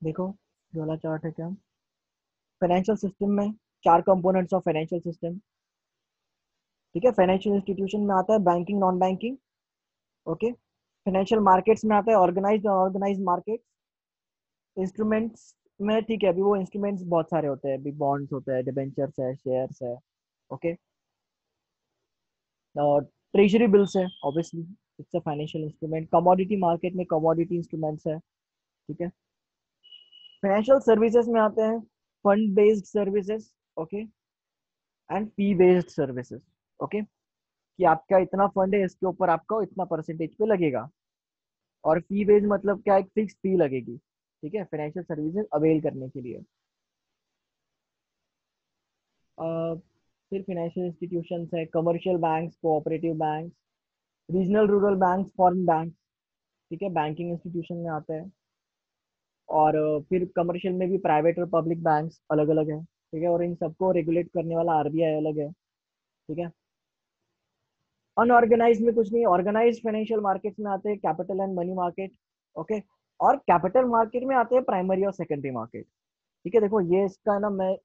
देखो ये वाला चार्ट है क्या, फाइनेंशियल सिस्टम में चार कंपोनेंट्स ऑफ फाइनेंशियल सिस्टम। ठीक है, फाइनेंशियल इंस्टीट्यूशन में आता है banking, non banking. Okay, financial markets में आता है ऑर्गेनाइज्ड और ऑर्गेनाइज्ड मार्केट। इंस्ट्रूमेंट्स में ठीक है, अभी वो इंस्ट्रूमेंट्स बहुत सारे होते हैं, अभी बॉन्ड्स होते हैं, डिबेंचर्स है, शेयर्स है। ओके, और ट्रेजरी बिल्स है, obviously it's a financial instrument. Commodity market में कमोडिटी इंस्ट्रूमेंट्स है। ठीक है, फाइनेंशियल सर्विसेज में आते हैं fund based services, okay, and fee based services. Okay, कि आपका इतना फंड है, इसके ऊपर आपको इतना परसेंटेज पे लगेगा। और फी बेस्ड मतलब क्या, एक फिक्स फी लगेगी। ठीक है, फाइनेंशियल सर्विसेज अवेल करने के लिए। फिर फाइनेंशियल इंस्टीट्यूशंस है commercial banks, cooperative banks, regional rural banks, foreign bank. ठीक है, बैंकिंग इंस्टीट्यूशन में आते हैं। और फिर कमर्शियल में भी प्राइवेट और पब्लिक बैंक्स अलग अलग है। ठीक है, और इन सबको रेगुलेट करने वाला आरबीआई अलग है। ठीक है, अनऑर्गेनाइज में कुछ नहीं, ऑर्गेनाइज फाइनेंशियल मार्केट्स में आते हैं capital and money market. Okay, और कैपिटल मार्केट में आते हैं प्राइमरी और सेकेंडरी मार्केट। ठीक है, देखो ये इसका ना, मैं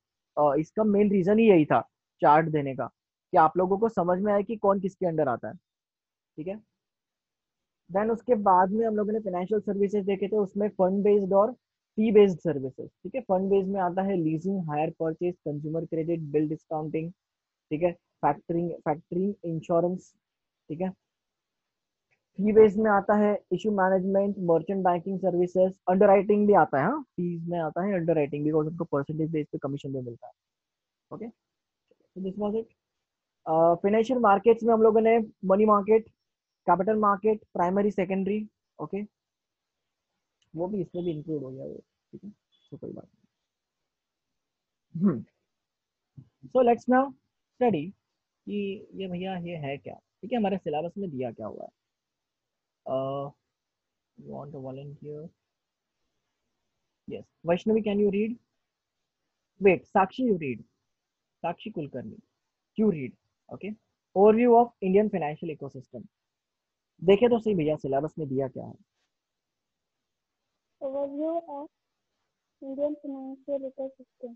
इसका मेन रीजन ही यही था चार्ट देने का, कि आप लोगों को समझ में आए कि कौन किसके अंडर आता है। ठीक है, देन उसके बाद में हम लोगों ने फाइनेंशियल सर्विसेज देखे थे, उसमें फंड बेस्ड और फी बेस्ड सर्विसेज। ठीक है, फंड बेस्ड में आता है leasing, hire purchase, consumer credit, bill discounting. ठीक है, फैक्टरिंग, इंश्योरेंस। ठीक है, फी बेस्ड में आता है issue management, merchant banking services, underwriting भी आता है। हाँ, फीस में आता है अंडरराइटिंग, बिकॉज उनको परसेंटेज बेस पे कमीशन भी मिलता है। Okay, this was it. Financial markets में हम लोगों ने money market, capital market, primary, secondary. Okay, वो भी इसमें भी इंक्लूड हो गया वो। ठीक है, तो कोई बात नहीं। सो लेट्स नाउ स्टडी कि ये भैया ये है क्या। ठीक है, हमारे सिलेबस में दिया क्या हुआ है। Want to volunteer, yes, Vaishnavi can you read? Wait, Sakshi you read, Sakshi Kulkarni, you read. Okay, overview of Indian financial ecosystem. देखे तो सही भैया सिलेबस में दिया क्या है। Overview of Indian financial ecosystem.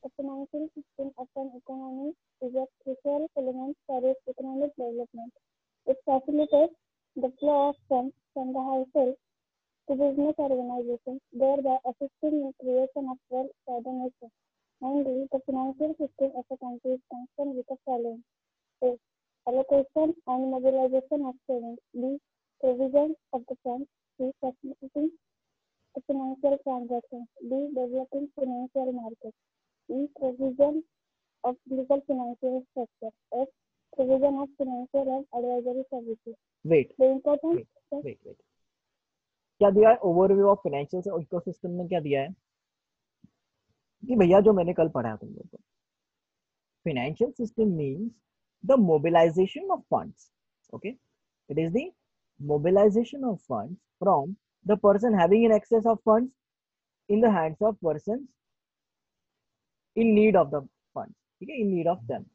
The financial system of an economy is a crucial element for its economic development. It facilitates the flow of funds from the household to business organizations, thereby assisting in creation of wealth for the nation. Mainly, the financial system of a country is concerned with the following: A. Allocation and mobilization of savings. B. Provision of the funds. C. Facilitating the financial transactions. D. Developing financial markets. E. Provision of legal financial structure. F. Provision of financial and advisory services. Wait The important wait wait wait, क्या दिया है overview of financial ecosystem में? क्या दिया है कि भैया जो मैंने कल पढ़ा तुम लोग को, financial system means the mobilization of funds. Okay, it is the mobilization of funds from the person having an excess of funds in the hands of persons in need of the funds. Okay, in need of them.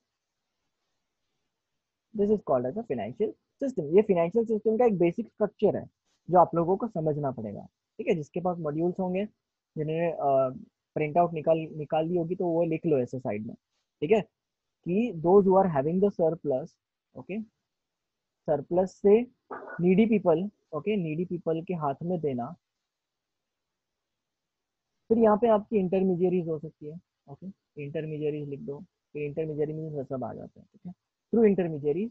This is called as a financial system. ये financial system का एक basic structure है जो आप लोगों को समझना पड़ेगा। ठीक है, जिसके पास मॉड्यूल्स होंगे, जिन्होंने प्रिंट आउट निकाल ली होगी, तो वो लिख लो ऐसे साइड में। ठीक है, कि those who are having the surplus, okay, surplus से needy people, okay, needy people के हाथ में देना। फिर यहाँ पे आपकी इंटरमीडियरीज हो सकती है। ओके, इंटरमीडियरीज लिख दो, फिर इंटरमीडियरी में सब आ जाते हैं। ठीक है, through intermediaries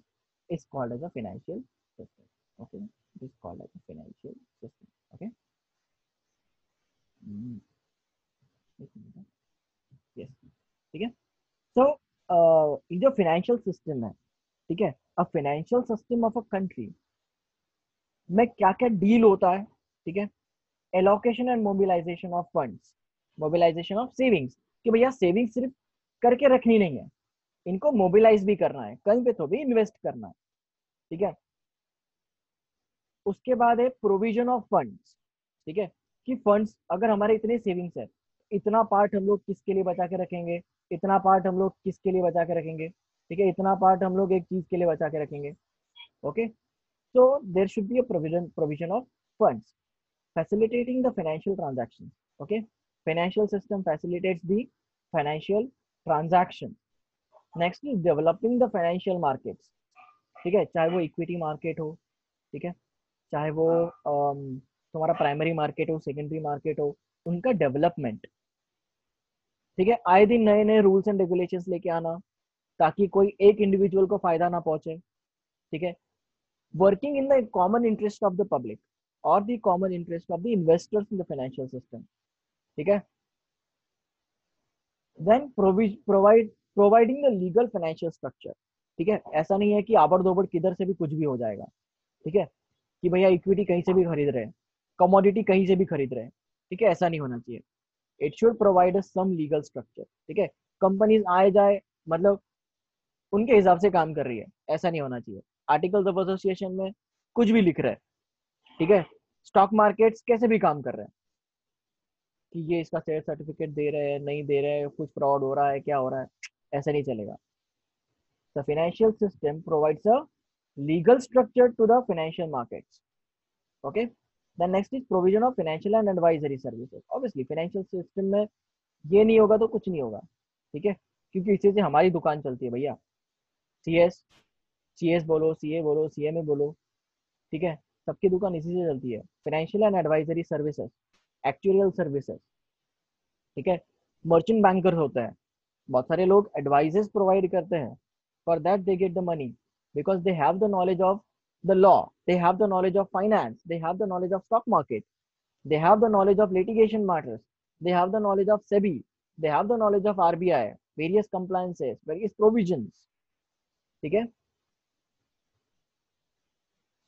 is called as a financial system. Okay, this called as a financial system. Okay, yes, ठीक है। सो ये जो फाइनेंशियल सिस्टम है, ठीक है, a financial system of a country में क्या क्या डील होता है। ठीक है, allocation and mobilisation of funds, mobilisation of savings, कि भैया सेविंग सिर्फ करके रखनी नहीं है, इनको मोबिलाइज भी करना है, कहीं पे तो भी इन्वेस्ट करना है। ठीक है, उसके बाद है प्रोविजन ऑफ फंड्स। ठीक है, कि फंड्स अगर हमारे इतने सेविंग्स है, इतना पार्ट हम लोग किसके लिए बचा के रखेंगे, इतना पार्ट हम लोग किसके लिए बचा के रखेंगे। ठीक है, इतना पार्ट हम लोग एक चीज के लिए बचा के रखेंगे। Okay, so there should be a provision of funds. facilitating the financial transactions. Okay, financial system facilitates the financial transaction. Next is developing the financial markets. ठीक है, चाहे वो इक्विटी मार्केट हो, ठीक है, चाहे वो तुम्हारा प्राइमरी मार्केट हो, सेकेंडरी मार्केट हो, उनका डेवलपमेंट। ठीक है, आए दिन नए नए रूल्स एंड रेगुलेशंस लेके आना ताकि कोई एक इंडिविजुअल को फायदा ना पहुंचे। ठीक है, working in the common interest of the public और the common interest of the investors in the financial system. ठीक है, then providing the legal financial structure. ठीक है, ऐसा नहीं है कि आबड़ दोबड़ किधर से भी कुछ भी हो जाएगा। ठीक है, कि भैया इक्विटी कहीं से भी खरीद रहे हैं, कमोडिटी कहीं से भी खरीद रहे हैं। ठीक है, ऐसा नहीं होना चाहिए। It should provide some legal structure. ठीक है, कंपनीज आए जाए मतलब उनके हिसाब से काम कर रही है, ऐसा नहीं होना चाहिए। आर्टिकल्स ऑफ एसोसिएशन में कुछ भी लिख रहा है। ठीक है, स्टॉक मार्केट्स कैसे भी काम कर रहे हैं कि ये इसका शेयर सर्टिफिकेट दे रहे हैं, नहीं दे रहे हैं, कुछ फ्रॉड हो रहा है, क्या हो रहा है, ऐसा नहीं चलेगा। The financial system provides a legal structure to the financial markets. Okay, then next is provision of financial and advisory services. Obviously financial system में ये नहीं होगा तो कुछ नहीं होगा। ठीक है, क्योंकि इसी से हमारी दुकान चलती है भैया। सीएस बोलो, सीए बोलो, सीएमए बोलो, ठीक है, सबकी दुकान इसी से चलती है। Financial and advisory services, actuarial services. ठीक है, मर्चेंट बैंकर्स होते हैं, बहुत सारे लोग एडवाइजेस प्रोवाइड करते हैं। For that they get the money because they have the knowledge of the law, they have the knowledge of finance, they have the knowledge of stock market, they have the knowledge of litigation matters, they have the knowledge of SEBI, they have the knowledge of RBI, various compliances, various provisions. ठीक है,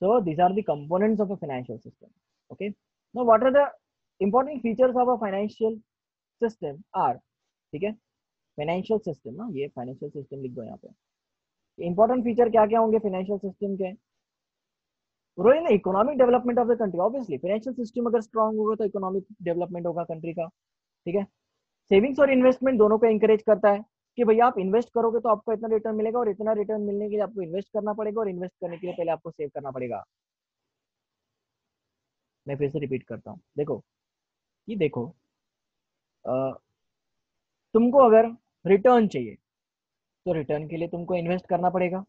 so these are the components of a financial system. Okay, now what are the important features of a financial system are? ठीक है, financial system ना, ये financial system लिख दो यहाँ पे। इंपॉर्टेंट फीचर क्या क्या होंगे फाइनेंशियल सिस्टम के? Role in economic development of the country. Obviously financial system अगर स्ट्रांग होगा तो इकोनॉमिक डेवलपमेंट होगा कंट्री का। ठीक है, सेविंग्स और इन्वेस्टमेंट दोनों को एंकरेज करता है कि भैया आप इन्वेस्ट करोगे तो आपको इतना रिटर्न मिलेगा, और इतना रिटर्न मिलने के लिए आपको इन्वेस्ट करना पड़ेगा, और इन्वेस्ट करने के लिए पहले आपको सेव करना पड़ेगा। मैं फिर से रिपीट करता हूँ, देखो कि देखो तुमको अगर रिटर्न चाहिए तो रिटर्न के लिए तुमको इन्वेस्ट करना पड़ेगा।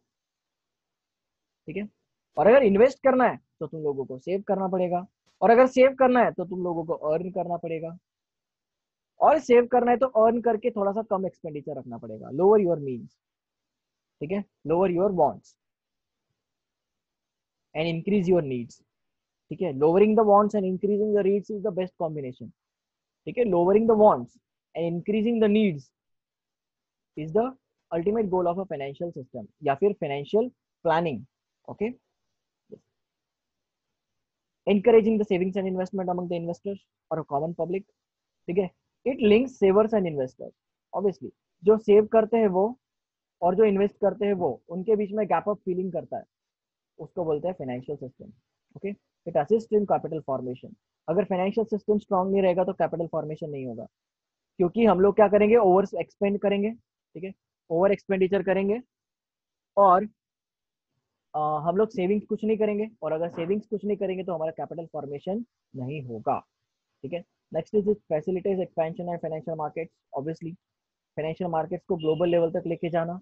ठीक है, और अगर इन्वेस्ट करना है तो तुम लोगों को सेव करना पड़ेगा, और अगर सेव करना है तो तुम लोगों को अर्न करना पड़ेगा, और सेव करना है तो अर्न करके थोड़ा सा कम एक्सपेंडिचर रखना पड़ेगा, लोअर योर मीन्स। ठीक है, lower your wants and increase your needs. ठीक है, lowering the wants and increasing the needs is the best combination. ठीक है, lowering the wants and increasing the needs is the ultimate goal of a financial system या फिर financial planning. Okay, encouraging the savings and investment among the investors or a common public. ठीक है, it links savers and investors. Obviously जो save करते हैं वो और जो इन्वेस्ट करते हैं वो, उनके बीच में गैप ऑफ फीलिंग करता है, उसको बोलते हैं financial system. Okay, it assist in capital formation. अगर फाइनेंशियल सिस्टम स्ट्रांग नहीं रहेगा तो कैपिटल फॉर्मेशन नहीं होगा, क्योंकि हम लोग क्या करेंगे, ओवर एक्सपेंड करेंगे। ठीक है, ओवर एक्सपेंडिचर करेंगे, और हम लोग सेविंग्स कुछ नहीं करेंगे, और अगर सेविंग्स कुछ नहीं करेंगे तो हमारा कैपिटल फॉर्मेशन नहीं होगा। ठीक है, next is facilities expansion and financial markets. Obviously financial markets को ग्लोबल लेवल तक लेके जाना।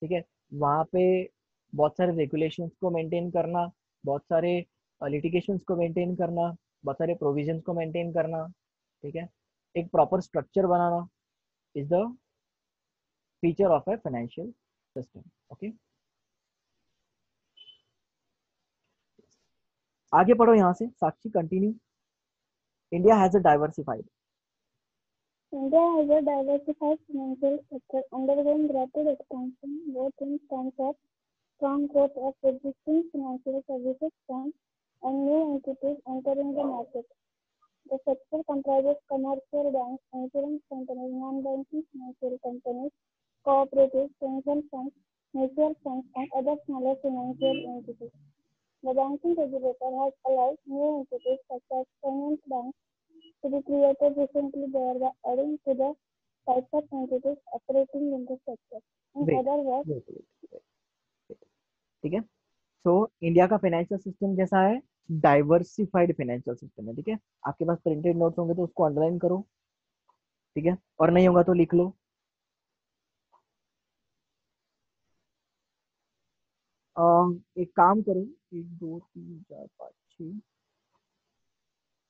ठीक है, वहाँ पे बहुत सारे रेगुलेशंस को मेंटेन करना, बहुत सारे लिटिगेशंस को मेंटेन करना, बहुत सारे प्रोविजंस को मेंटेन करना। ठीक है, एक प्रॉपर स्ट्रक्चर बनाना is the feature of a financial system. Okay, आगे पढ़ो यहाँ से, Sakshi continue. India has a diversified India has a diversified financial sector undergoing rapid expansion, both in terms of strong growth of existing financial services firms and new entities entering the market. The sector comprises commercial banks, insurance companies, non-banking financial companies, cooperatives, pension funds, mutual funds, and other smaller financial entities. The banking regulator has allowed new entities such as payment banks to be created recently, thereby adding to the types of entities operating in the sector. In wait other words, wait wait, ठीक है, so India का financial system कैसा है? Diversified financial system है, ठीक है। आपके पास printed notes होंगे तो उसको अंडरलाइन करो, ठीक है, और नहीं होगा तो लिख लो। एक काम करो, 1 2 3 4 5 6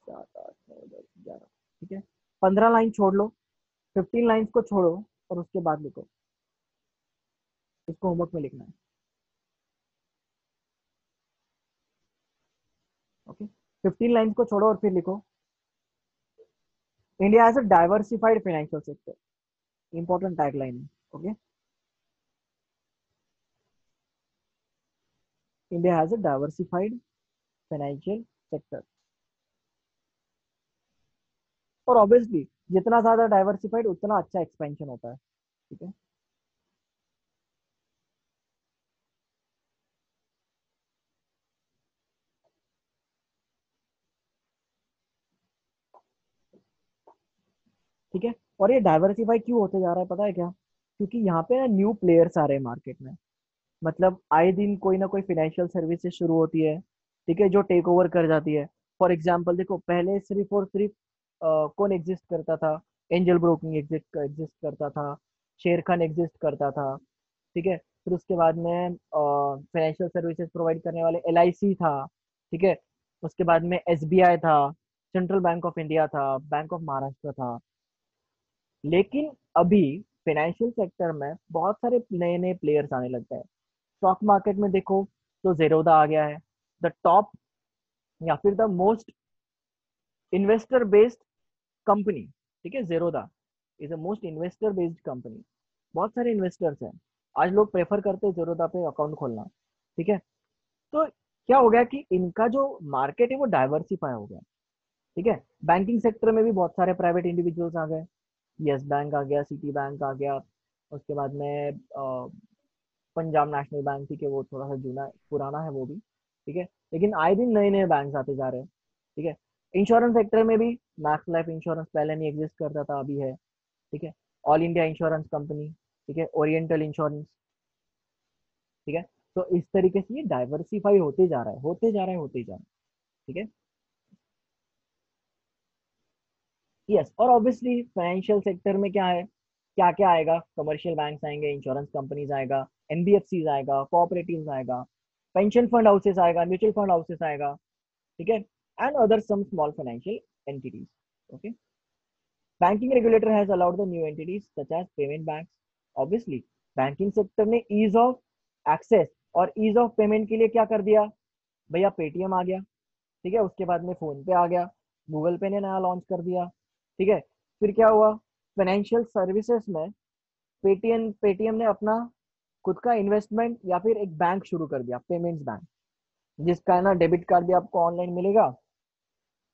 7 8 9 10 11, ठीक है, 15 लाइन छोड़ लो, 15 लाइन्स को छोड़ो और उसके बाद लिखो। इसको होमवर्क में लिखना है, ओके। 15 लाइन्स को छोड़ो और फिर लिखो, India has a diversified financial sector. Important tagline है, okay. India has a diversified financial sector. और ऑब्वियसली जितना ज्यादा डाइवर्सिफाइड उतना अच्छा एक्सपेंशन होता है, ठीक है। ठीक है, और ये डाइवर्सिफाई क्यों होते जा रहा है पता है क्या? क्योंकि यहाँ पे ना न्यू प्लेयर्स आ रहे हैं मार्केट में। मतलब आए दिन कोई ना कोई फाइनेंशियल सर्विसेज शुरू होती है, ठीक है, जो टेक ओवर कर जाती है। फॉर एग्जाम्पल देखो, पहले सिर्फ और सिर्फ कौन एग्जिस्ट करता था? एंजल ब्रोकिंग एग्जिस्ट एग्जिस्ट करता था, शेर खान एग्जिस्ट करता था, ठीक है। फिर उसके बाद में फाइनेंशियल सर्विसेज प्रोवाइड करने वाले LIC था, ठीक है। उसके बाद में SBI था, सेंट्रल बैंक ऑफ इंडिया था, बैंक ऑफ महाराष्ट्र था। लेकिन अभी फाइनेंशियल सेक्टर में बहुत सारे नए नए प्लेयर्स आने लग गए हैं। स्टॉक मार्केट में देखो तो जेरोदा आ गया है, द टॉप या फिर the most investor based company, ठीक है। Zerodha is a most investor based company. बहुत सारे इन्वेस्टर्स हैं, आज लोग प्रेफर करते हैं जेरोदा पे अकाउंट खोलना, ठीक है। तो क्या हो गया कि इनका जो मार्केट है वो डाइवर्सिफाई हो गया, ठीक है। बैंकिंग सेक्टर में भी बहुत सारे प्राइवेट इंडिविजुअल्स आ गए, यस बैंक आ गया, सिटी बैंक आ गया। उसके बाद में पंजाब नेशनल बैंक, ठीक है, वो थोड़ा सा जूना पुराना है वो भी, ठीक है। लेकिन आए दिन नए नए बैंक आते जा रहे हैं, ठीक है। इंश्योरेंस सेक्टर में भी मैक्स लाइफ इंश्योरेंस पहले नहीं एग्जिस्ट करता था, अभी है, ठीक है। ऑल इंडिया इंश्योरेंस कंपनी, ठीक है, ओरिएंटल इंश्योरेंस, ठीक है। तो इस तरीके से ये डाइवर्सिफाई होते जा रहा है, होते जा रहा है, होते जा रहा है, ठीक है। यस, और ऑब्वियसली फाइनेंशियल सेक्टर में क्या है, क्या क्या आएगा? कमर्शियल बैंक्स आएंगे, इंश्योरेंस कंपनीज आएगा, NBFCs आएगा, कोऑपरेटिव्स आएगा, पेंशन फंड हाउसेस आएगा, म्यूचुअल फंड हाउसेस आएगा, ठीक है, and other some small financial entities, okay. Banking regulator has allowed the new entities such as payment banks. Obviously banking sector ने ease of access और ease of payment के लिए क्या कर दिया? भैया पेटीएम आ गया, ठीक है। उसके बाद में फोन पे आ गया, गूगल पे ने नया लॉन्च कर दिया, ठीक है। फिर क्या हुआ? फाइनेंशियल सर्विसेज में पेटीएम पेटीएम ने अपना खुद का इन्वेस्टमेंट या फिर एक बैंक शुरू कर दिया, पेमेंट्स बैंक, जिसका है ना डेबिट कार्ड भी आपको ऑनलाइन मिलेगा,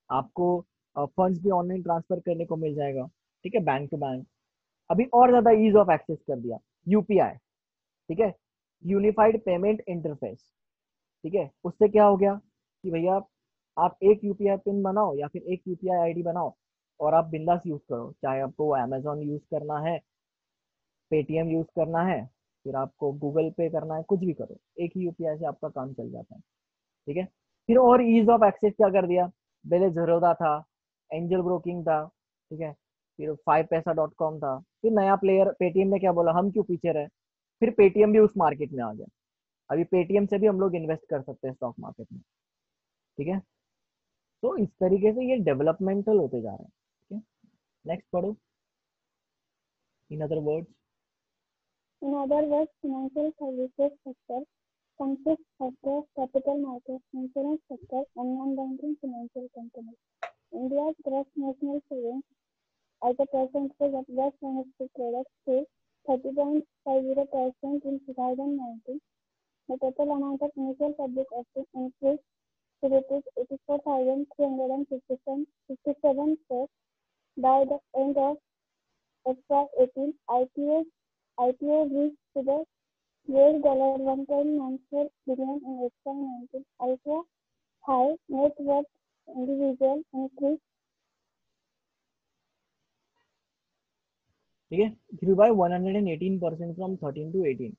आपको फंड्स भी ऑनलाइन ट्रांसफर करने को मिल जाएगा, ठीक है, बैंक टू बैंक। अभी और ज्यादा ईज ऑफ एक्सेस कर दिया, UPI, ठीक है, यूनिफाइड पेमेंट इंटरफेस, ठीक है। उससे क्या हो गया कि भैया आप एक UPI पिन बनाओ या फिर एक UPI ID बनाओ और आप बिंदास यूज करो, चाहे आपको अमेजोन यूज करना है, पेटीएम यूज करना है, फिर आपको गूगल पे करना है, कुछ भी करो, एक ही UPI से आपका काम चल जाता है, ठीक है। फिर और ईज ऑफ एक्सेस क्या कर दिया? पहले जेरोदा था, एंजल ब्रोकिंग था, ठीक है, फिर 5paisa.com था, फिर नया प्लेयर पेटीएम ने क्या बोला, हम क्यों पीछे रहे, फिर पेटीएम भी उस मार्केट में आ गया। अभी पेटीएम से भी हम लोग इन्वेस्ट कर सकते हैं स्टॉक मार्केट में, ठीक है। तो इस तरीके से ये डेवलपमेंटल होते जा रहे हैं, ठीक है। नेक्स्ट पढ़ो, in other words. In other words, financial services sector consists of the capital markets, insurance sector, and non-banking financial companies. India's gross national savings as a percentage of gross domestic product is 30.50% in 2019. The total amount of mutual public assets increased to rupees 84,357 crores by the end of FY18. IPO reached to the $1.94 billion in FY19. Ultra high net worth individual increased ठीक है, grew by 118% from 13 to 18।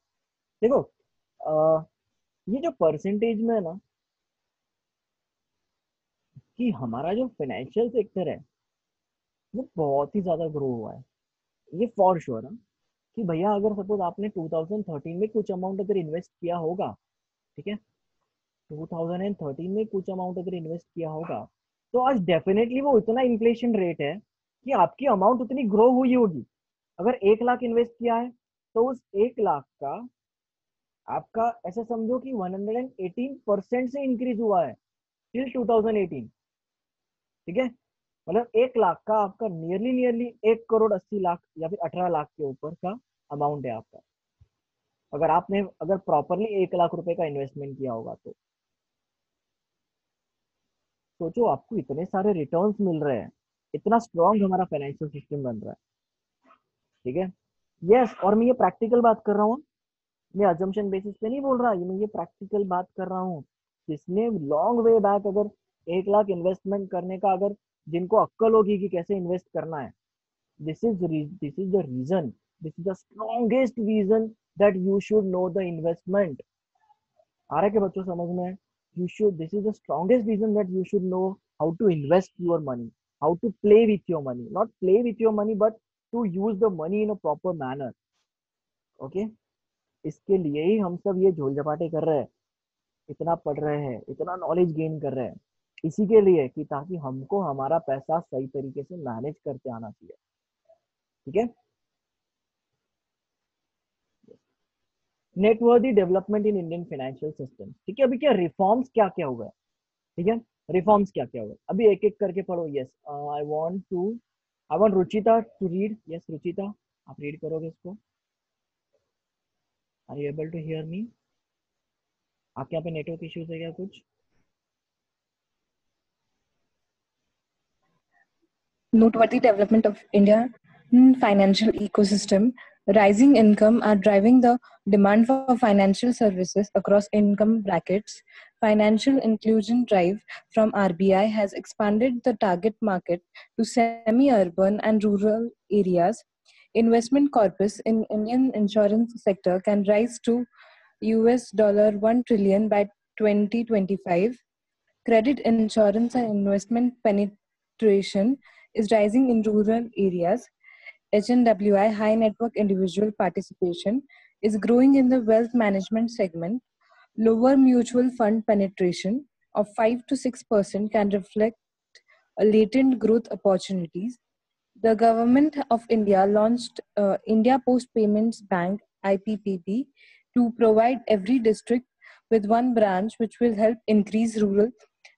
देखो ये जो percentage में है ना कि हमारा जो फाइनेंशियल सेक्टर है वो बहुत ही ज्यादा ग्रो हुआ है, ये फॉर श्योर है कि भैया अगर सपोज आपने 2013 में कुछ अमाउंट अगर इन्वेस्ट किया होगा, ठीक है, 2013 में कुछ अमाउंट अगर इन्वेस्ट किया होगा, तो आज डेफिनेटली वो इतना इन्फ्लेशन रेट है कि आपकी अमाउंट उतनी ग्रो हुई होगी। अगर 1 लाख इन्वेस्ट किया है तो उस 1 लाख का आपका ऐसा समझो कि 118% से इंक्रीज हुआ है टिल 2018। ठीक है, मतलब 1 लाख का आपका नियरली नियरली 1 करोड़ 80 लाख या फिर 18 लाख के ऊपर का अमाउंट है आपका, अगर आपने अगर प्रॉपरली 1 लाख रुपए का इन्वेस्टमेंट किया होगा तो। सोचो आपको इतने सारे रिटर्न्स मिल रहे हैं, इतना स्ट्रांग हमारा फाइनेंशियल सिस्टम बन रहा है। ठीक है, यस, और मैं ये प्रैक्टिकल बात कर रहा हूँ, मैं अजम्पशन बेसिस पे नहीं बोल रहा, ये मैं ये प्रैक्टिकल बात कर रहा हूँ। जिसने लॉन्ग वे बैक अगर 1 लाख इन्वेस्टमेंट करने का अगर जिनको अक्कल होगी कि कैसे इन्वेस्ट करना है, this is the reason, this is the strongest reason that you should know the investment. आ रहा है कि बच्चों समझ में? You should, this is the strongest reason that you should know how to invest your money, how to play with your money, not play with your money but to use the money in a proper manner. Okay, इसके लिए ही हम सब ये झोल झपाटे कर रहे हैं, इतना पढ़ रहे हैं, इतना नॉलेज गेन कर रहे हैं, इसी के लिए कि ताकि हमको हमारा पैसा सही तरीके से मैनेज करते आना चाहिए। ठीक है, noteworthy development in Indian financial system. ठीक है, अभी क्या रिफॉर्म्स क्या क्या हुआ है? ठीक है, रिफॉर्म्स क्या क्या हुआ है अभी एक एक करके पढ़ो। Yes, I want Ruchita to read. Yes Ruchita, आप रीड करोगे इसको? Are you able to hear me? आपके यहाँ पे नेटवर्क इश्यूज है क्या कुछ? Noteworthy development of India financial ecosystem. Rising income are driving the demand for financial services across income brackets. Financial inclusion drive from RBI has expanded the target market to semi-urban and rural areas. Investment corpus in Indian insurance sector can rise to $1 trillion by 2025. Credit insurance and investment penetration is rising in rural areas. HNWI, high network individual participation, is growing in the wealth management segment. Lower mutual fund penetration of 5 to 6% can reflect a latent growth opportunities. The Government of India launched India Post Payments Bank (IPPB) to provide every district with one branch, which will help increase rural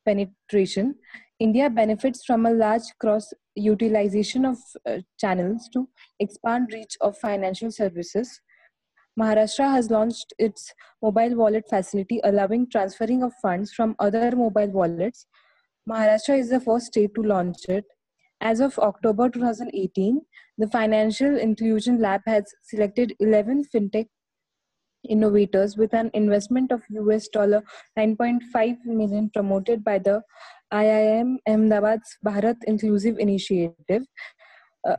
penetration. India benefits from a large cross utilization of channels to expand reach of financial services. Maharashtra has launched its mobile wallet facility, allowing transferring of funds from other mobile wallets. Maharashtra is the first state to launch it. As of October 2018, the Financial Inclusion Lab has selected 11 fintech innovators with an investment of $9.5 million promoted by the IIM Ahmedabad's Bharat Inclusive Initiative,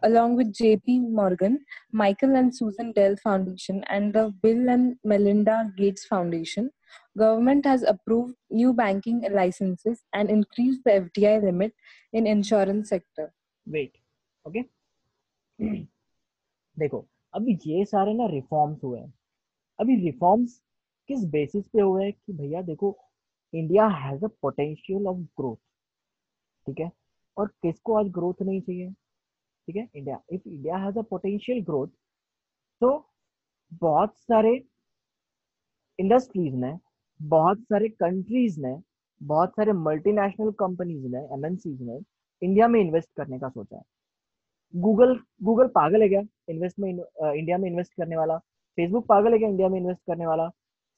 along with JP Morgan, Michael and Susan Dell Foundation, and the Bill and Melinda Gates Foundation. Government has approved new banking licenses and increased the FDI limit in insurance sector. Wait, okay, देखो अभी ये सारे ना reforms हुए हैं। अभी reforms किस basis पे हुए हैं कि भैया देखो, India has a potential of growth. ठीक है, और किसको आज ग्रोथ नहीं चाहिए? ठीक है, India, if India has a potential growth, तो बहुत सारे इंडस्ट्रीज ने, बहुत सारे कंट्रीज ने, बहुत सारे मल्टीनेशनल कंपनीज ने, एमएनसीज ने इंडिया में इन्वेस्ट करने का सोचा है। गूगल गूगल पागल है क्या इन्वेस्ट में, इंडिया में इन्वेस्ट करने वाला? फेसबुक पागल है क्या इंडिया में इन्वेस्ट करने वाला?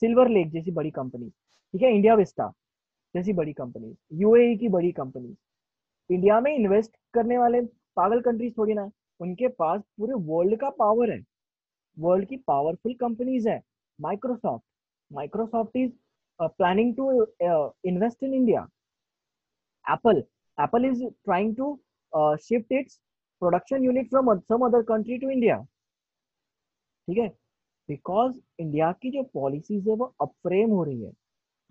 सिल्वर लेक जैसी बड़ी कंपनी, ठीक है, इंडिया विस्टा जैसी बड़ी कंपनी, यूएई की बड़ी कंपनी, इंडिया में इन्वेस्ट करने वाले पागल कंट्रीज थोड़ी ना है। उनके पास पूरे वर्ल्ड का पावर है, वर्ल्ड की पावरफुल कंपनीज है। Microsoft, Microsoft is planning to invest in India. Apple, Apple is trying to shift its production unit from some other country to India. ठीक है, बिकॉज इंडिया की जो पॉलिसीज है वो अपफ्रेम हो रही है,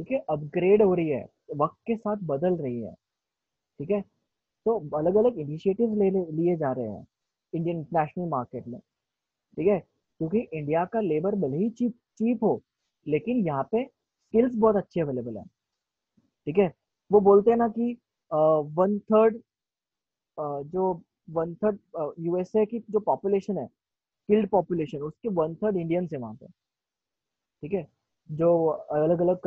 ठीक है, अपग्रेड हो रही है, वक्त के साथ बदल रही है। ठीक है, तो अलग अलग इनिशिएटिव्स लिए जा रहे हैं इंडियन इंटरनेशनल मार्केट में। ठीक है, क्योंकि इंडिया का लेबर भले ही चीप चीप हो, लेकिन यहाँ पे स्किल्स बहुत अच्छे अवेलेबल है। ठीक है, वो बोलते हैं ना कि वन थर्ड जो वन थर्ड यूएसए की जो पॉपुलेशन है, स्किल्ड पॉपुलेशन, उसके वन थर्ड इंडियंस है वहाँ पे। ठीक है, जो अलग अलग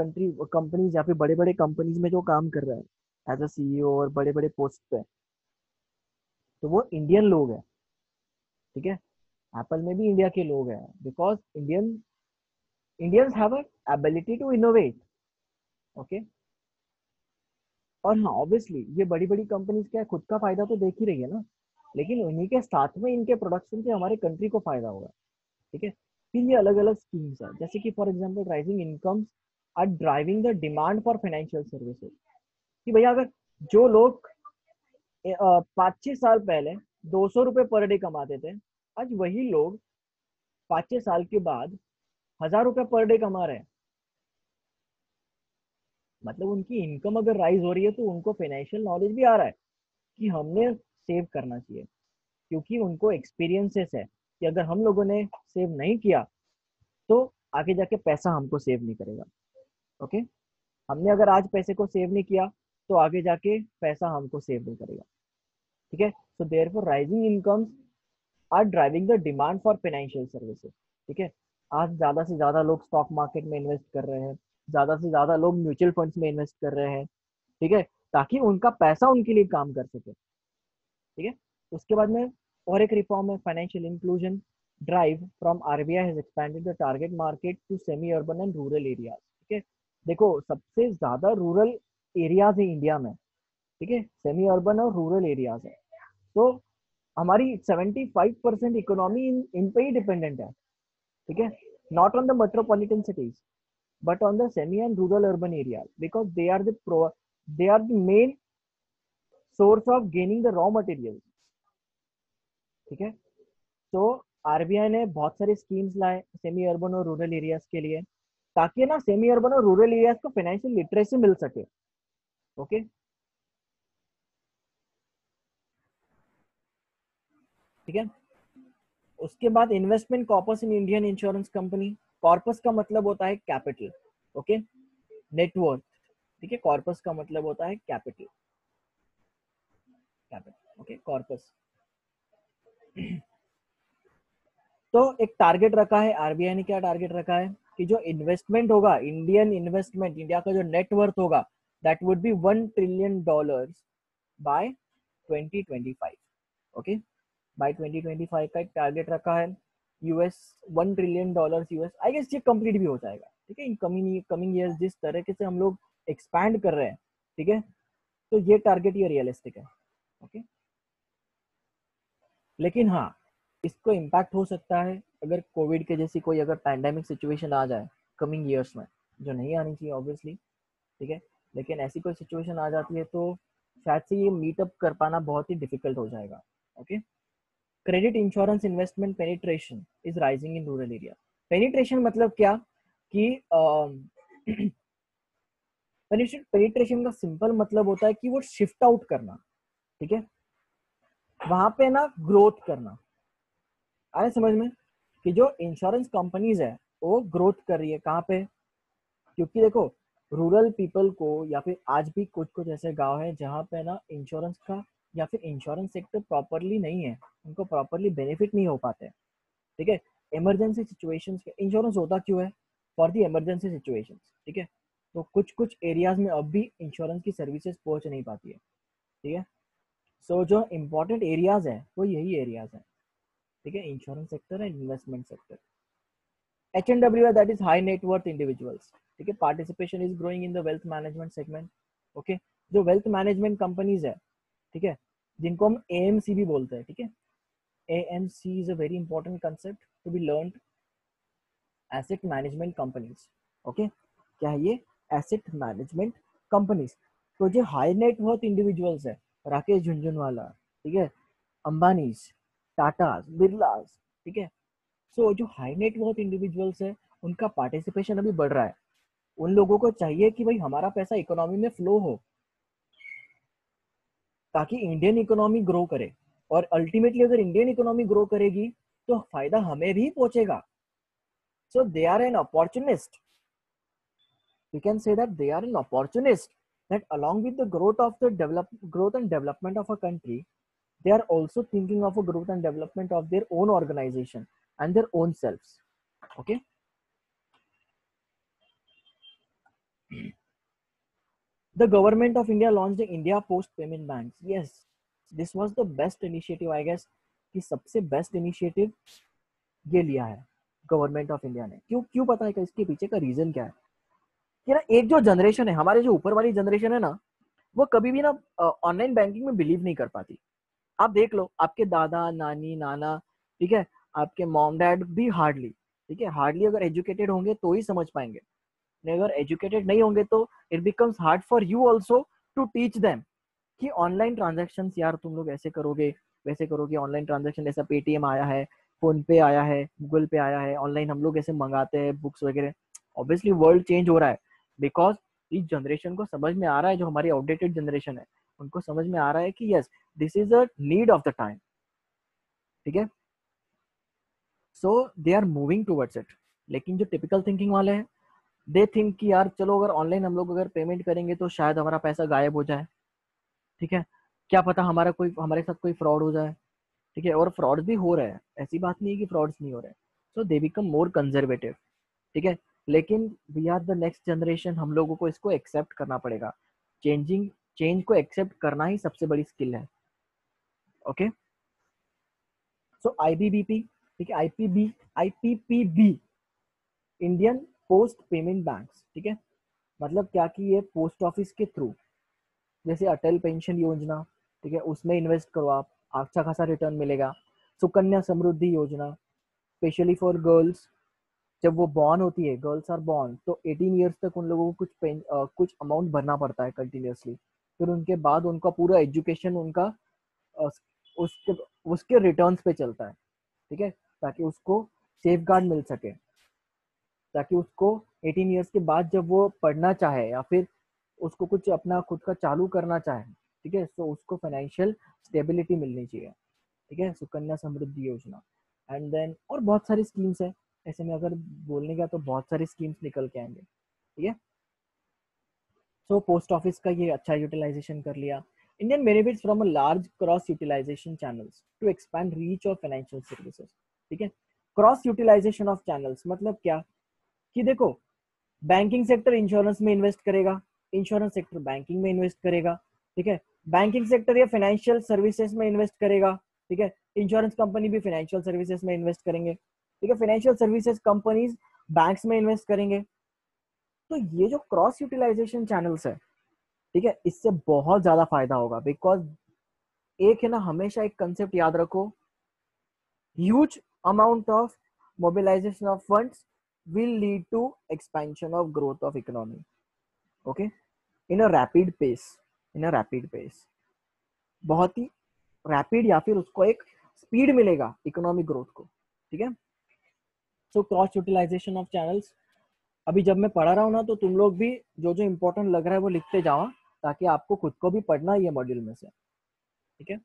कंपनीज या फिर बड़े बड़े कंपनीज में जो काम कर रहा है एज अ सीईओ और बड़े बड़े पोस्ट पे, तो वो इंडियन लोग हैं। ठीक है, एप्पल में भी इंडिया के लोग हैं, because Indians have a ability to innovate. Okay, और हाँ ऑब्वियसली ये बड़ी बड़ी कंपनीज क्या है, खुद का फायदा तो देख ही रही है ना, लेकिन उन्हीं के साथ में इनके प्रोडक्शन से हमारे कंट्री को फायदा होगा। ठीक है, फिर ये अलग अलग स्कीम्स है, जैसे कि for example rising incomes are driving the demand for financial services. कि भैया अगर जो लोग 5-6 साल पहले 200 रुपये पर डे कमाते थे, आज वही लोग 5-6 साल के बाद 1000 रुपये पर डे कमा रहे हैं। मतलब उनकी इनकम अगर राइज हो रही है तो उनको फाइनेंशियल नॉलेज भी आ रहा है कि हमने सेव करना चाहिए, क्योंकि उनको एक्सपीरियंसेस है कि अगर हम लोगों ने सेव नहीं किया तो आगे जाके पैसा हमको सेव नहीं करेगा। ओके, हमने अगर आज पैसे को सेव नहीं किया तो आगे जाके पैसा हमको सेव नहीं करेगा। ठीक है, so therefore rising incomes are driving the demand for financial services. ठीक है, आज ज्यादा से ज्यादा लोग स्टॉक मार्केट में इन्वेस्ट कर रहे हैं, ज्यादा से ज्यादा लोग म्यूचुअल फंड्स में इन्वेस्ट कर रहे हैं। ठीक है, ताकि उनका पैसा उनके लिए काम कर सके। ठीक है, उसके बाद में और एक रिफॉर्म है financial inclusion drive from RBI has expanded the target market to semi urban and rural areas. ठीक है, देखो सबसे ज्यादा रूरल एरियाज है इंडिया में। ठीक है, सेमी अर्बन और रूरल एरियाज है, तो हमारी 75% इकोनॉमी इन पे ही डिपेंडेंट है। ठीक है, not on the metropolitan cities but on the semi and rural urban areas, because they are the main source of gaining the raw material. ठीक है, तो आरबीआई ने बहुत सारे स्कीम्स लाए सेमी अर्बन और रूरल एरियाज के लिए, ताकि ना सेमी अर्बन और रूरल एरियाज को फाइनेंशियल लिटरेसी मिल सके। ओके, ठीक है, उसके बाद investment corpus in Indian insurance company. Corpus का मतलब होता है कैपिटल। Okay, net worth. ठीक है, कॉर्पस का मतलब होता है कैपिटल, कैपिटल। Okay, corpus. तो एक टारगेट रखा है आरबीआई ने, क्या टारगेट रखा है कि जो इन्वेस्टमेंट होगा, इंडियन इन्वेस्टमेंट, इंडिया का जो नेटवर्थ होगा, that would be $1 trillion by 2025। Okay, by 2025 का एक टारगेट रखा है। US $1 trillion US, I guess ये कंप्लीट भी हो जाएगा। ठीक है, इन कमिंग ईयर्स जिस तरीके से हम लोग एक्सपैंड कर रहे हैं, ठीक है, तो ये टारगेट ये रियलिस्टिक है। ओके, लेकिन हाँ, इसको इम्पैक्ट हो सकता है अगर कोविड के जैसी कोई अगर पैंडेमिक सिचुएशन आ जाए कमिंग ईयर्स में, जो नहीं आनी चाहिए ऑब्वियसली। ठीक है, लेकिन ऐसी कोई सिचुएशन आ जाती है तो शायद से ये मीटअप कर पाना बहुत ही डिफिकल्ट हो जाएगा। Okay, credit insurance investment penetration is rising in rural area. Penetration मतलब क्या कि पेनिट्रेशन का सिंपल मतलब होता है कि वो शिफ्ट आउट करना। ठीक है, वहां पे ना ग्रोथ करना। आए समझ में कि जो इंश्योरेंस कंपनीज है वो ग्रोथ कर रही है कहाँ पे, क्योंकि देखो रूरल पीपल को, या फिर आज भी कुछ कुछ ऐसे गांव है जहाँ पे ना इंश्योरेंस का या फिर इंश्योरेंस सेक्टर प्रॉपरली नहीं है, उनको प्रॉपरली बेनिफिट नहीं हो पाते। ठीक है, इमरजेंसी सिचुएशंस के इंश्योरेंस होता क्यों है, फॉर द इमरजेंसी सिचुएशंस। ठीक है, तो कुछ कुछ एरियाज में अब भी इंश्योरेंस की सर्विसेज पहुंच नहीं पाती है। ठीक है, सो जो इम्पोर्टेंट एरियाज है वो यही एरियाज है। ठीक है, insurance sector and investment sector. HNW that is high net worth individuals. ठीक है, participation is growing in the wealth management segment. Okay, जो वेल्थ मैनेजमेंट कंपनीज है, ठीक है, जिनको हम AMC भी बोलते हैं। ठीक है, AMC is a very important concept to be learned. Asset management companies. Okay, क्या है ये, एसेट मैनेजमेंट कंपनीज। तो जो हाई नेट वर्थ इंडिविजुअल्स है, राकेश झुंझुनवाला, ठीक है, अंबानीज, टाटास, बिरलास, ठीक है, सो जो हाई नेट वर्थ इंडिविजुअल्स है उनका पार्टिसिपेशन अभी बढ़ रहा है। उन लोगों को चाहिए कि भाई हमारा पैसा इकोनॉमी में फ्लो हो ताकि इंडियन इकोनॉमी ग्रो करे, और अल्टीमेटली अगर इंडियन इकोनॉमी ग्रो करेगी तो फायदा हमें भी पहुंचेगा. So they are an opportunist. We can say that they are an opportunist, that along with the growth and development of a country, they are also thinking of a growth and development of their own organization and their own selves. Okay. The government of India launched the India Post Payment Banks. Yes, this was the best initiative, I guess. कि सबसे best initiative ये लिया है government of India ने. क्यों क्यों पता है कि इसके पीछे का रीजन क्या है? कि ना एक जो जनरेशन है, हमारे जो ऊपर वाली जनरेशन है ना, वो कभी भी ना ऑनलाइन बैंकिंग में बिलीव नहीं कर पाती. आप देख लो, आपके दादा नानी नाना, ठीक है, आपके मॉम डैड भी हार्डली, ठीक है, हार्डली अगर एजुकेटेड होंगे तो ही समझ पाएंगे. अगर एजुकेटेड नहीं होंगे तो it becomes hard for you also to teach them कि ऑनलाइन ट्रांजेक्शन यार तुम लोग ऐसे करोगे वैसे करोगे. ऑनलाइन ट्रांजेक्शन जैसा पेटीएम आया है, फोन पे आया है, गूगल पे आया है, ऑनलाइन हम लोग ऐसे मंगाते हैं बुक्स वगैरह. ऑब्वियसली वर्ल्ड चेंज हो रहा है बिकॉज इस जनरेशन को समझ में आ रहा है, जो हमारी आउटडेटेड जनरेशन है उनको समझ में आ रहा है कि yes this is a need of the time. ठीक है, so they are moving towards it. लेकिन जो टिपिकल थिंकिंग वाले हैं, दे थिंक कि यार चलो अगर ऑनलाइन हम लोग अगर पेमेंट करेंगे तो शायद हमारा पैसा गायब हो जाए. ठीक है, क्या पता हमारे साथ कोई फ्रॉड हो जाए. ठीक है, और फ्रॉड भी हो रहे हैं, ऐसी बात नहीं है कि फ्रॉड्स नहीं हो रहे. So they become more conservative. ठीक है, लेकिन we are the next generation, हम लोगों को इसको एक्सेप्ट करना पड़ेगा. चेंज को एक्सेप्ट करना ही सबसे बड़ी स्किल है. ओके, सो आईबीबीपी, ठीक है, IPPB, Indian post payment banks. ठीक है, मतलब क्या कि ये पोस्ट ऑफिस के थ्रू, जैसे अटल पेंशन योजना, ठीक है, उसमें इन्वेस्ट करो आप, अच्छा खासा रिटर्न मिलेगा. सुकन्या समृद्धि योजना, स्पेशली फॉर गर्ल्स, जब वो बॉर्न होती है, गर्ल्स आर बॉर्न, तो 18 ईयर्स तक उन लोगों को कुछ अमाउंट भरना पड़ता है कंटिन्यूसली. फिर उनके बाद उनका पूरा एजुकेशन उनका अ, उसके उसके रिटर्न्स पे चलता है. ठीक है, ताकि उसको सेफ गार्ड मिल सके, ताकि उसको 18 ईयर्स के बाद जब वो पढ़ना चाहे या फिर उसको कुछ अपना खुद का चालू करना चाहे, ठीक है, तो उसको फाइनेंशियल स्टेबिलिटी मिलनी चाहिए. ठीक है, सुकन्या समृद्धि योजना. एंड देन और बहुत सारी स्कीम्स है, ऐसे में अगर बोलने का तो बहुत सारी स्कीम्स निकल के आएंगे. ठीक है, सो पोस्ट ऑफिस का ये अच्छा यूटिलाइजेशन कर लिया. Indian benefits from a large cross utilisation channels to expand reach of financial services. ठीक है, क्रॉस यूटिलाइजेशन ऑफ चैनल्स मतलब क्या कि देखो, बैंकिंग सेक्टर इंश्योरेंस में इन्वेस्ट करेगा, इंश्योरेंस सेक्टर बैंकिंग में इन्वेस्ट करेगा. ठीक है, बैंकिंग सेक्टर या फाइनेंशियल सर्विसेज में इन्वेस्ट करेगा. ठीक है, इंश्योरेंस कंपनी भी फाइनेंशियल सर्विसेज में इन्वेस्ट करेंगे. ठीक है, फाइनेंशियल सर्विसेज कंपनीज बैंक्स में इन्वेस्ट करेंगे. तो ये जो क्रॉस यूटिलाइजेशन चैनल्स है, ठीक है, इससे बहुत ज्यादा फायदा होगा. बिकॉज एक है ना, हमेशा एक कंसेप्ट याद रखो, huge amount of mobilisation of funds will lead to expansion of growth of economy. Okay, in a rapid pace, बहुत ही रैपिड या फिर उसको एक स्पीड मिलेगा इकोनॉमिक ग्रोथ को. ठीक है, so cross utilisation of channels, अभी जब मैं पढ़ा रहा हूँ ना, तो तुम लोग भी जो जो इम्पोर्टेंट लग रहा है वो लिखते जाओ, ताकि आपको खुद को भी पढ़ना ही है मॉड्यूल में से. ठीक है,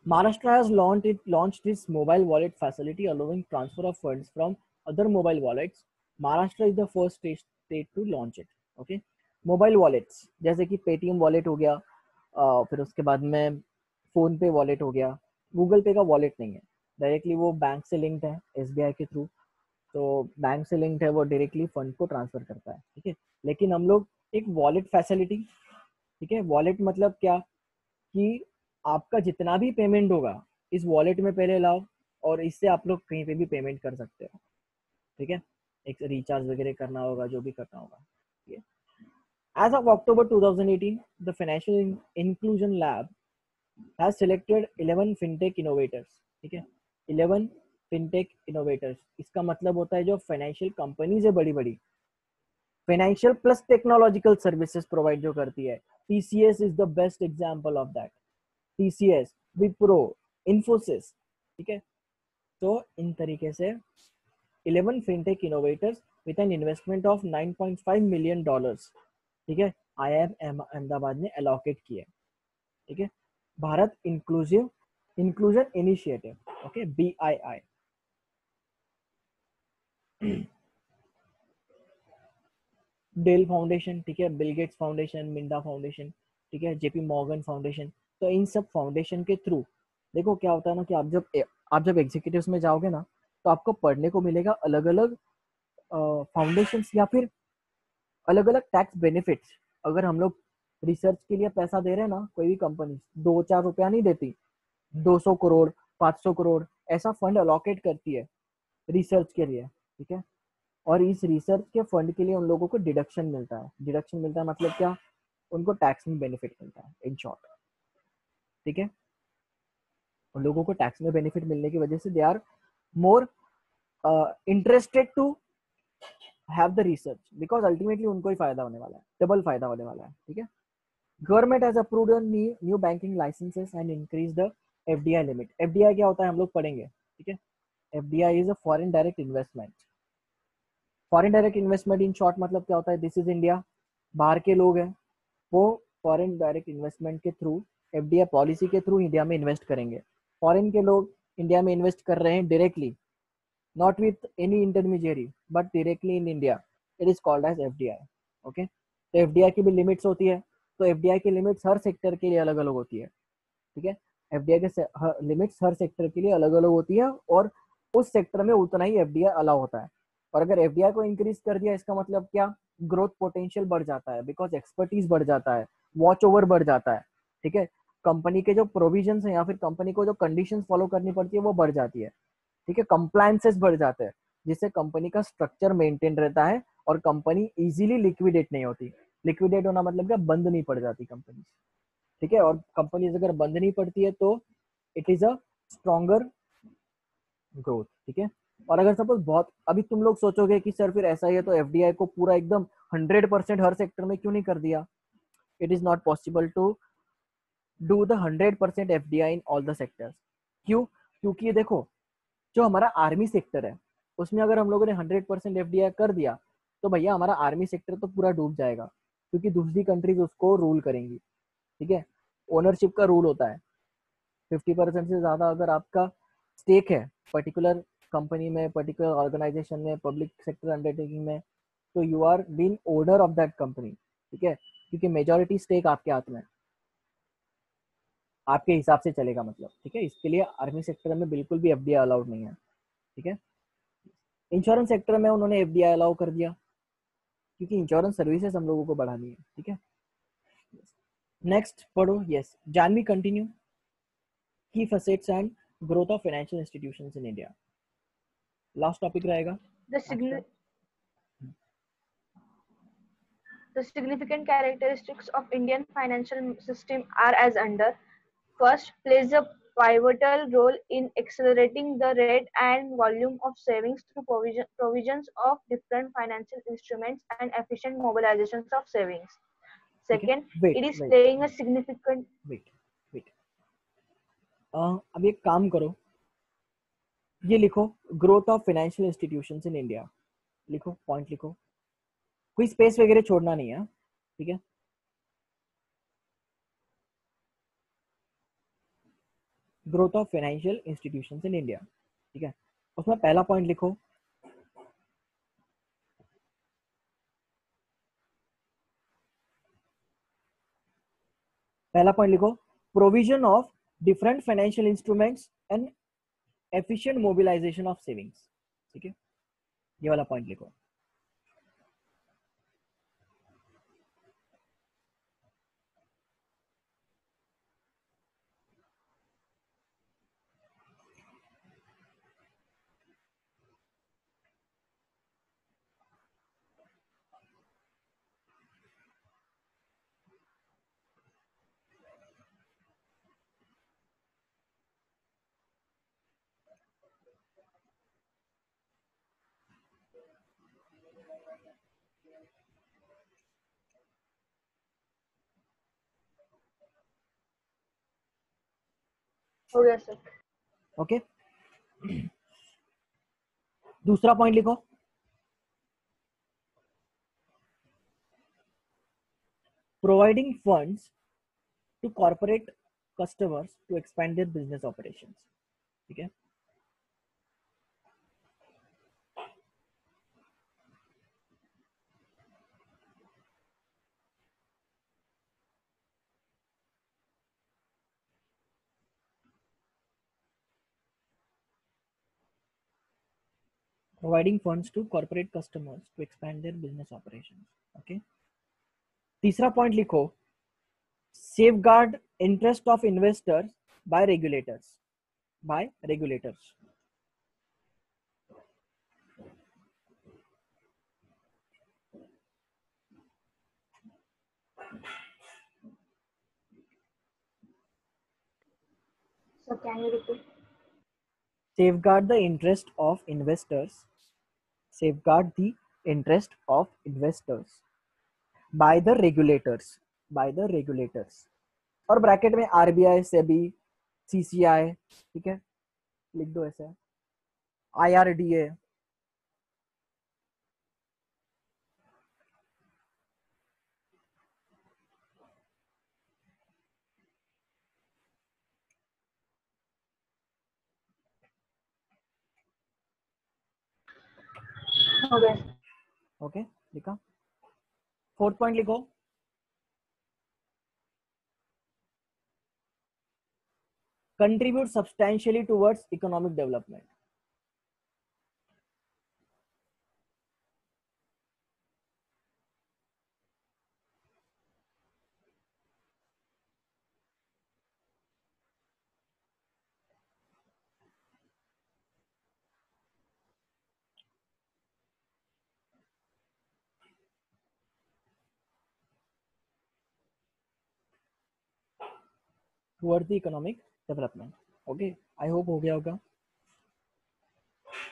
Maharashtra has launched its mobile wallet facility, allowing transfer of funds from other mobile wallets. Maharashtra is the first state to launch it. Okay, mobile wallets जैसे कि पेटीएम वॉलेट हो गया, फिर उसके बाद में फोन पे वॉलेट हो गया. गूगल पे का वॉलेट नहीं है, डायरेक्टली वो बैंक से लिंक्ड है एसबीआई के थ्रू, तो बैंक से लिंक्ड है, वो डायरेक्टली फंड को ट्रांसफर करता है. ठीक है, लेकिन हम लोग एक वॉलेट फैसिलिटी, ठीक है, वॉलेट मतलब क्या कि आपका जितना भी पेमेंट होगा इस वॉलेट में पहले लाओ, और इससे आप लोग कहीं पे भी पेमेंट कर सकते हो. ठीक है, एक रिचार्ज वगैरह करना होगा, जो भी करना होगा. ठीक है, as of October 2018 the financial inclusion lab has selected 11 fintech innovators. ठीक है, 11 फिनटेक इनोवेटर्स, इसका मतलब होता है जो फाइनेंशियल कंपनीज है बड़ी बड़ी, financial plus technological services provide जो करती है. TCS is the best example of that. TCS, Wipro, Infosys. ठीक है, तो इन तरीके से 11 fintech innovators with an investment of $9.5 million, ठीक है, IIM अहमदाबाद ने एलोकेट किया, ठीक है, Bharat Inclusion Initiative, okay, BII। Dell Foundation, ठीक है, Bill Gates Foundation, Minda Foundation, ठीक है, JP मॉर्गन फाउंडेशन। तो इन सब फाउंडेशन के थ्रू देखो क्या होता है ना कि आप जब एग्जीक्यूटिव्स में जाओगे ना तो आपको पढ़ने को मिलेगा अलग अलग फाउंडेशंस या फिर अलग अलग टैक्स बेनिफिट्स। अगर हम लोग रिसर्च के लिए पैसा दे रहे हैं ना, कोई भी कंपनी 2-4 रुपया नहीं देती, 200 करोड़ 500 करोड़ ऐसा फंड अलॉकेट करती है रिसर्च के लिए, ठीक है, और इस रिसर्च के फंड के लिए उन लोगों को डिडक्शन मिलता है। डिडक्शन मिलता है मतलब क्या, उनको टैक्स में बेनिफिट मिलता है इन शॉर्ट, ठीक है। उन लोगों को टैक्स में बेनिफिट मिलने की वजह से they are more interested to have the research, because ultimately उनको ही फायदा होने वाला है, डबल फायदा होने वाला है, ठीक है। Government has approved new banking licences and increase the FDI limit. FDI क्या होता है हम लोग पढ़ेंगे, ठीक है। FDI is a foreign direct investment. Foreign direct investment in short मतलब क्या होता है, दिस इज इंडिया, बाहर के लोग हैं वो फॉरेन डायरेक्ट इन्वेस्टमेंट के थ्रू, FDI पॉलिसी के थ्रू इंडिया में इन्वेस्ट करेंगे। फॉरेन के लोग इंडिया में इन्वेस्ट कर रहे हैं directly, not with any intermediary but directly in India, it is called as FDI, okay. तो FDI की भी लिमिट्स होती है, तो FDI की लिमिट्स हर सेक्टर के लिए अलग अलग होती है, ठीक है। FDI के लिमिट्स हर सेक्टर के लिए अलग अलग होती है और उस सेक्टर में उतना ही FDI अलाउ होता है। और अगर FDI को इंक्रीज कर दिया इसका मतलब क्या, ग्रोथ पोटेंशियल बढ़ जाता है, बिकॉज एक्सपर्टीज बढ़ जाता है, वॉच ओवर बढ़ जाता है, ठीक है। कंपनी के जो प्रोविजंस हैं या फिर कंपनी को जो कंडीशंस फॉलो करनी पड़ती है वो बढ़ जाती है, ठीक है, कंप्लायंसेस बढ़ जाते हैं, जिससे कंपनी का स्ट्रक्चर मेंटेन रहता है और कंपनी इजीली लिक्विडेट नहीं होती। लिक्विडेट होना मतलब क्या, बंद नहीं पड़ जाती कंपनी, ठीक है। और कंपनीज अगर बंद नहीं पड़ती है तो it is a stronger growth, ठीक है। और अगर सपोज बहुत, अभी तुम लोग सोचोगे कि सर फिर ऐसा ही है तो FDI को पूरा एकदम 100% हर सेक्टर में क्यों नहीं कर दिया। It is not possible to do the 100% FDI in all the sectors. क्यों, क्योंकि देखो जो हमारा आर्मी सेक्टर है उसमें अगर हम लोगों ने 100% FDI कर दिया तो भैया हमारा आर्मी सेक्टर तो पूरा डूब जाएगा, क्योंकि दूसरी कंट्रीज उसको रूल करेंगी, ठीक है। ओनरशिप का रूल होता है, 50% से ज्यादा अगर आपका स्टेक है पर्टिकुलर कंपनी में, पर्टिकुलर ऑर्गेनाइजेशन में, पब्लिक सेक्टर अंडरटेकिंग में, तो you are being owner of that company, ठीक है, क्योंकि मेजॉरिटी स्टेक आपके हाथ में, आपके हिसाब से चलेगा मतलब, ठीक है। इसके लिए आर्मी सेक्टर में बिल्कुल भी FDI अलाउड नहीं है, ठीक है। इंश्योरेंस सेक्टर में उन्होंने FDI अलाउ कर दिया क्योंकि इंश्योरेंस सर्विसेज हम लोगों को बढ़ानी है, ठीक है। नेक्स्ट पढ़ो, यस, जानवी कंटिन्यू, की facets and growth of financial institutions in India, last topic रहेगा The, आज का। the significant characteristics of Indian financial system are as under. First, plays a pivotal role in accelerating the rate and volume of savings through provisions of different financial instruments and efficient mobilizations of savings. ठीक है, Second, wait it is wait playing a significant. Wait wait अब एक काम करो, ये लिखो, growth of financial institutions in India, लिखो, point लिखो, कोई स्पेस वगैरह छोड़ना नहीं है, ठीक है। Growth of financial institutions in India, ठीक है, उसमें पहला पॉइंट लिखो, पहला पॉइंट लिखो, provision of different financial instruments and efficient mobilisation of savings, ठीक है, ये वाला पॉइंट लिखो। Oh yes, sir. ओके, दूसरा पॉइंट लिखो, providing funds to corporate customers to expand their business operations. ठीक है. Providing funds to corporate customers to expand their business operations. Okay. तीसरा पॉइंट लिखो, safeguard interest of investors by regulators. By regulators. So can you repeat? Safeguard the interest of investors. Safeguard the interest of investors by the regulators. By the regulators. और bracket में RBI, SEBI, CCI, ठीक है, लिख दो ऐसे, IRDA. Okay. Okay, लिखा. Fourth point लिखो, contribute substantially towards economic development. Towards the economic development. Okay, I hope हो गया होगा.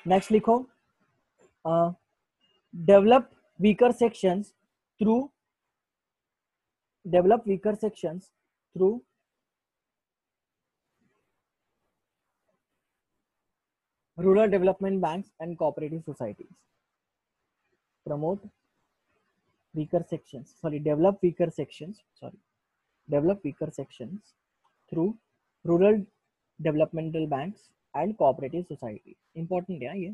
Next लिखो, develop weaker sections through rural development banks and cooperative societies. Promote weaker sections. Develop weaker sections through rural developmental banks and cooperative societies. Important है ये.